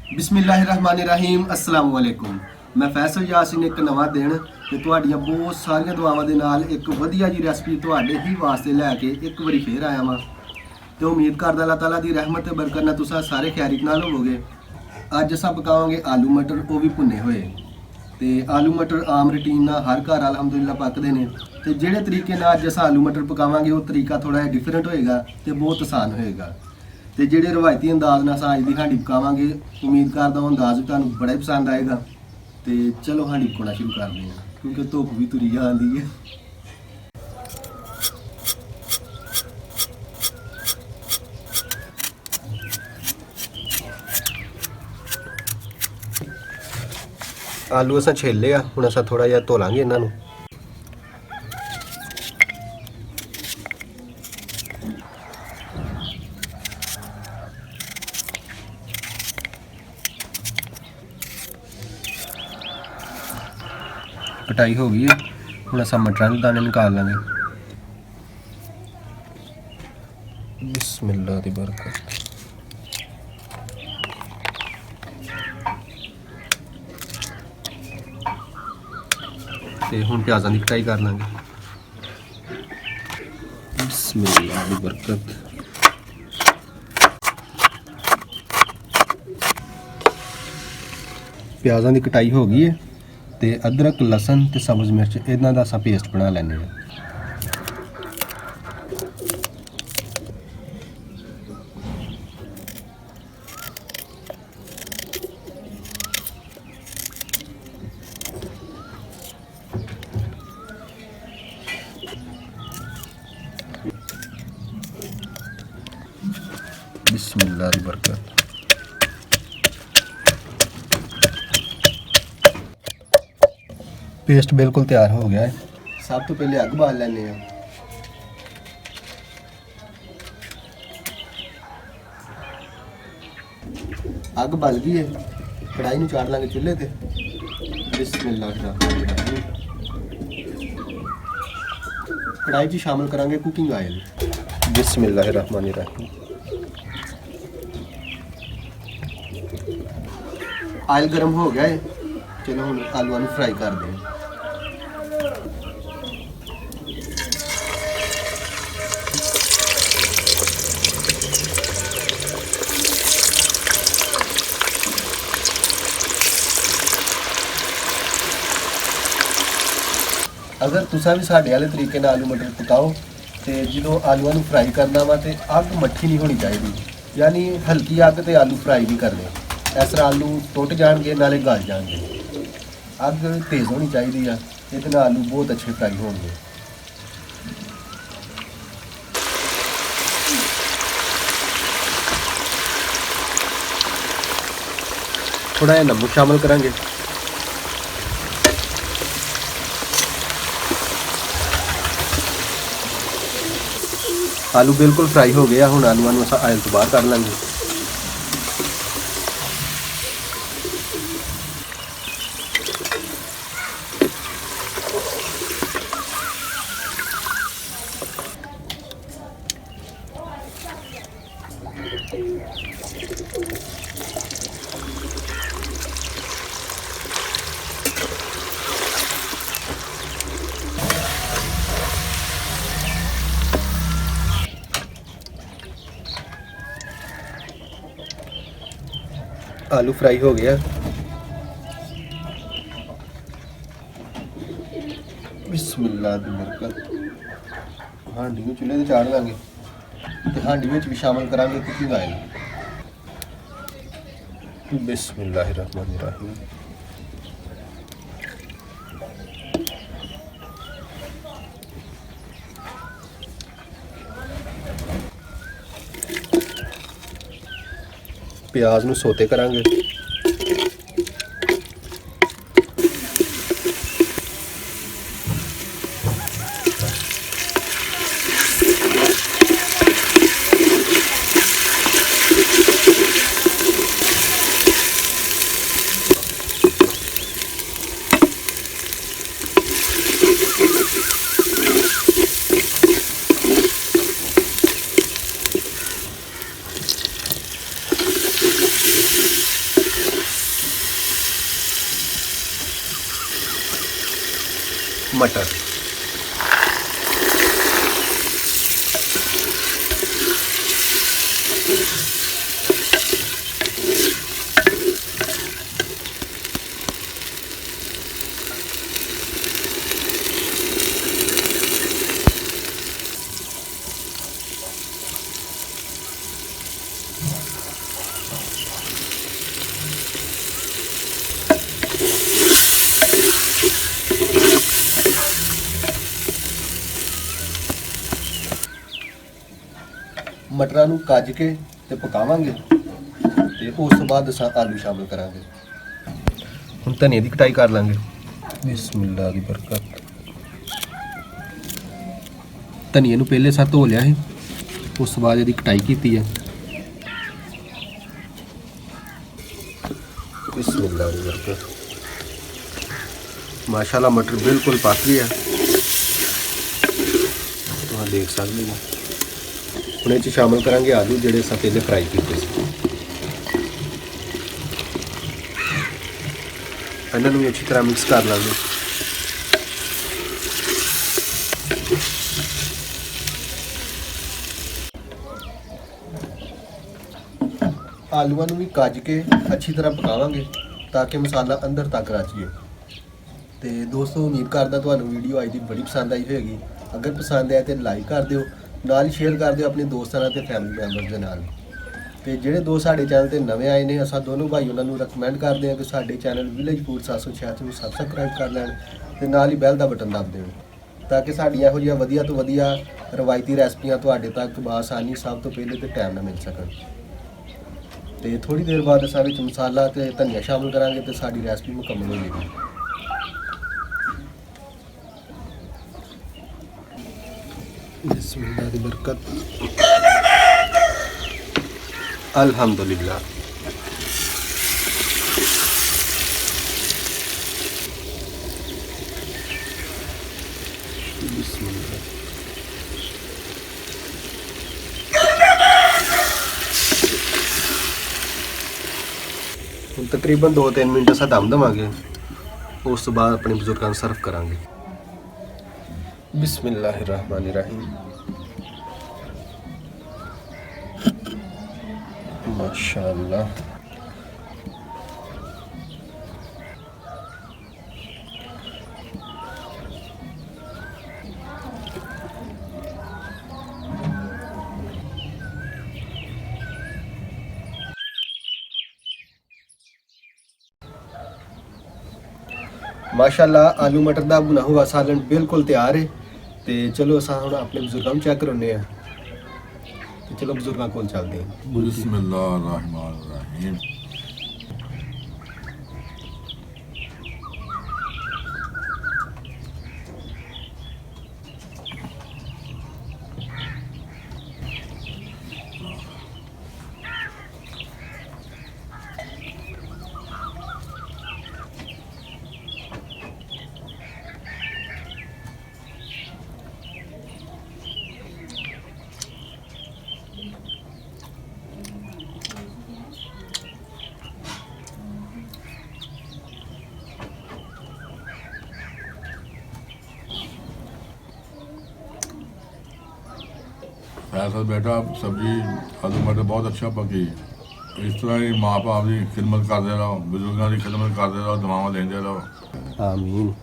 ਬਿਸਮਿਲ੍ਲਾਹਿਰਰਹਿਮਾਨਿਰਰਹੀਮ अस्सलाम वालेकुम। मैं फैसल यासीन एक नवा दिन ਤੇ ਤੁਹਾਡੀਆਂ ਬਹੁਤ ਸਾਰੀਆਂ ਦੁਆਵਾਂ ਦੇ ਨਾਲ ਇੱਕ ਵਧੀਆ ਜੀ ਰੈਸਪੀ ਤੁਹਾਡੇ ਹੀ ਵਾਸਤੇ ਲੈ ਕੇ ਇੱਕ ਵਾਰੀ ਫੇਰ ਆਇਆ ਵਾਂ ਤੇ ਉਮੀਦ ਕਰਦਾ ਅੱਲਾਹ ਤਾਲਾ ਦੀ ਰਹਿਮਤ ਤੇ ਬਰਕਤ ਨਾਲ ਤੁਸੀਂ ਸਾਰੇ ਖੈਰਿਤ ਨਾਲ ਹੋਵੋਗੇ। ਅੱਜ ਅਸਾਂ ਪਕਾਵਾਂਗੇ ਆਲੂ ਮਟਰ, ਉਹ ਵੀ ਭੁੰਨੇ ਹੋਏ। ਤੇ ਆਲੂ ਮਟਰ ਆਮ ਰੂਟੀਨ ਨਾਲ ਹਰ ਘਰ ਅਲਹਮਦੁਲਿਲਾ ਪੱਕਦੇ ਨੇ ਤੇ ਜਿਹੜੇ ਤਰੀਕੇ ਨਾਲ ਅੱਜ ਅਸਾਂ ਆਲੂ ਮਟਰ ਪਕਾਵਾਂਗੇ ਉਹ ਤਰੀਕਾ ਥੋੜਾ ਜਿਹਾ ਡਿਫਰੈਂਟ ਹੋਏਗਾ ਤੇ ਬਹੁਤ ਆਸਾਨ ਹੋਏਗਾ। ਤੇ ਜਿਹੜੇ ਰਵਾਇਤੀ ਅੰਦਾਜ਼ ਨਾਲ ਅਸਾਂ ਅੱਜ ਦੀ ਹਾਂਡੀ ਪਕਾਵਾਂਗੇ ਉਮੀਦ ਕਰਦਾ ਉਹ ਅੰਦਾਜ਼ ਵੀ ਤੁਹਾਨੂੰ ਬੜਾ ਹੀ ਪਸੰਦ ਆਏਗਾ। ਤੇ ਚਲੋ ਹਾਂਡੀ ਪਕਾਉਣਾ ਸ਼ੁਰੂ ਕਰਦੇ ਹਾਂ ਕਿਉਂਕਿ ਧੁੱਪ ਵੀ ਤੁਰੀ ਜਾਂਦੀ ਹੈ। ਆਲੂ ਅਸਾਂ ਛੇਲੇ ਆ, ਹੁਣ ਅਸਾਂ ਥੋੜਾ ਜਿਹਾ ਧੋ ਲਾਂਗੇ ਇਹਨਾਂ ਨੂੰ। कटाई हो गई है, हम असा मटरां के दाने निकाल लेंगे। बिस्मिल्लाह दी बरकत। ते हुण प्याज़ां की कटाई कर लेंगे। बिस्मिल्लाह दी बरकत। प्याज़ां की कटाई हो गई है ਤੇ ਅਦਰਕ ਲਸਣ ਤੇ ਸਬਜ਼ ਮਿਰਚ ਇਹਨਾਂ ਦਾ ਅਸੀਂ ਪੇਸਟ ਬਣਾ ਲੈਣੇ ਆ। ਬਿਸਮਿल्लाह ਦੀ ਬਰਕਤ। पेस्ट बिल्कुल तैयार हो गया है। सब तो पहले अग बाल लेने हैं। अग बल गई है, कढ़ाई नूं चाड़ लांगे चुल्हे ते। बिस्मिल्लाहिर्रहमानिर्रहीम। कढ़ाई च शामिल करांगे कुकिंग आयल। बिस्मिल्लाहिर्रहमानिर्रहीम। आयल गर्म हो गया है, चलो हम आलूआं नूं फ्राई कर दें। अगर तुसा भी साढ़े वाले तरीके नाल आलू मटर पकाओ तो जो आलूआं नूं फ्राई करना वा तो अग मट्ठी नहीं होनी चाहिए, यानी हल्की अग ते आलू फ्राई नहीं करने। इस तरह आलू टुट जाएंगे नाले गल जाएंगे। अग तेज़ होनी चाहिए है, ये आलू बहुत अच्छे फ्राई होंगे। थोड़ा जिहा नमक शामिल करांगे। आलू बिल्कुल फ्राई हो गया, हुण आलूआं नूं असां आयल तो बाहर कढ लांगे। आलू फ्राई हो गया। बिस्मिल्लाह दी बरकत। हांडी नूं चुल्हे ते चाड़ लांगे ते हांडी विच भी शामिल करांगे कुकिंग आयल। बिस्मिल्लाहिर्रहमानिर्रहीम। प्याज नूं सोते करांगे। ਮਟਰ। ਮਟਰਾਂ ਨੂੰ ਕੱਜ ਕੇ ਤੇ ਪਕਾਵਾਂਗੇ ਤੇ ਉਸ ਤੋਂ ਬਾਅਦ ਅਸਾਂ ਆਲੂ ਸ਼ਾਮਲ ਕਰਾਂਗੇ। ਹੁਣ ਧਨੀਏ ਦੀ ਕਟਾਈ ਕਰ ਲਾਂਗੇ। ਬਿਸਮਿਲ੍ਲਾ ਦੀ ਬਰਕਤ। ਧਨੀਏ ਨੂੰ ਪਹਿਲੇ ਧੋ ਲਿਆ ਸੀ, ਉਸ ਤੋਂ ਬਾਅਦ ਇਹਦੀ ਕਟਾਈ ਕੀਤੀ ਹੈ। ਬਿਸਮਿਲ੍ਲਾ ਦੀ ਬਰਕਤ। ਮਾਸ਼ਾਅੱਲਾ ਮਟਰ ਬਿਲਕੁਲ ਪੱਕ ਗਿਆ, ਤੁਸੀਂ ਦੇਖ ਸਕਦੇ ਹੋ। ਹੁਣ ਇਹ 'ਚ ਸ਼ਾਮਲ ਕਰਾਂਗੇ ਆਲੂ ਜਿਹੜੇ ਅਸੀਂ ਪਹਿਲੇ ਫਰਾਈ ਕੀਤੇ ਸੀ। ਇਹਨਾਂ ਨੂੰ ਵੀ ਅੱਛੀ ਤਰ੍ਹਾਂ ਮਿਕਸ ਕਰ ਲਾਂਗੇ। ਆਲੂਆਂ ਨੂੰ ਵੀ ਕੱਜ ਕੇ ਅੱਛੀ ਤਰ੍ਹਾਂ ਪਕਾਵਾਂਗੇ ਤਾਂ ਕਿ ਮਸਾਲਾ ਅੰਦਰ ਤੱਕ ਰਚ ਜਾਏ। ਤੇ ਦੋਸਤੋ, ਉਮੀਦ ਕਰਦਾ ਤੁਹਾਨੂੰ ਵੀਡੀਓ ਅੱਜ ਦੀ ਬੜੀ ਪਸੰਦ ਆਈ ਹੋਵੇਗੀ। ਅਗਰ ਪਸੰਦ ਆਇਆ ਤੇ ਲਾਈਕ ਕਰ ਦਿਓ, ਨਾਲ ਹੀ ਸ਼ੇਅਰ ਕਰ ਦਿਓ ਆਪਣੇ ਦੋਸਤਾਂ ਨਾਲ ਤੇ ਫੈਮਿਲੀ ਮੈਂਬਰਸ ਦੇ ਨਾਲ। ਤੇ ਜਿਹੜੇ ਦੋ ਸਾਡੇ ਚੈਨਲ ਤੇ ਨਵੇਂ ਆਏ ਨੇ, ਅਸਾਂ ਦੋਨੋਂ ਭਾਈ ਉਹਨਾਂ ਨੂੰ ਰეკਮੈਂਡ ਕਰਦੇ ਹਾਂ ਕਿ ਸਾਡੇ ਚੈਨਲ ਵਿਲੇਜ ਫੂਡ 766 ਨੂੰ ਸਬਸਕ੍ਰਾਈਬ ਕਰ ਲੈਣ ਤੇ ਨਾਲ ਹੀ ਬੈਲ ਦਾ ਬਟਨ ਦਬ ਦੇਣ ਤਾਂ ਕਿ ਸਾਡੀਆਂ ਇਹੋ ਜਿਹੀਆਂ ਵਧੀਆ ਤੋਂ ਵਧੀਆ ਰਵਾਇਤੀ ਰੈਸਪੀਆਂ ਤੁਹਾਡੇ ਤੱਕ ਬਆਸਾਨੀ ਸਭ ਤੋਂ ਪਹਿਲੇ ਤੇ ਟਾਈਮ ਨਾਲ ਮਿਲ ਸਕਣ। ਤੇ ਥੋੜੀ ਦੇਰ ਬਾਅਦ ਅਸਾਂ ਵਿੱਚ ਮਸਾਲਾ ਤੇ ਧਨੀਆ ਸ਼ਾਮਲ ਕਰਾਂਗੇ ਤੇ ਸਾਡੀ ਰੈਸਪੀ ਮੁਕੰਮਲ ਹੋ ਜਾਏਗੀ। बिस्मिल्लाह की बरकत। अल्हम्दुलिल्लाह। बिस्मिल्लाह। ਹੁਣ ਤਕਰੀਬਨ 2-3 ਮਿੰਟ ਅਸਾਂ ਦਮ ਦੇਵਾਂਗੇ, ਉਸ ਤੋਂ ਬਾਅਦ ਆਪਣੇ ਬਜ਼ੁਰਗਾਂ ਨੂੰ ਸਰਵ ਕਰਾਂਗੇ। बिस्मिल्लाहिर्रहमानिर्रहीम। माशाअल्लाह। माशाअल्लाह आलू मटर का भुना हुआ सालन बिल्कुल तैयार है। तो चलो असा हम अपने बजुर्गों को चेक कराने तो चलो बजुर्गों को चलते हैं। बिस्मिल्लाहिर्रहमानिर्रहीम। फैसल बेटा सब्जी आलू मटर बहुत अच्छा पकी। इस तरह ही माँ बाप की खिदमत करते रहो, बुजुर्गों की खिदमत करते रहो, दुआवां देते रहो। आमीन।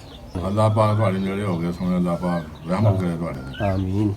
अल्लाह पाक थोड़े नेड़े हो गए, सोने अल्लाह पाक रहमत करे थोड़े। आमीन।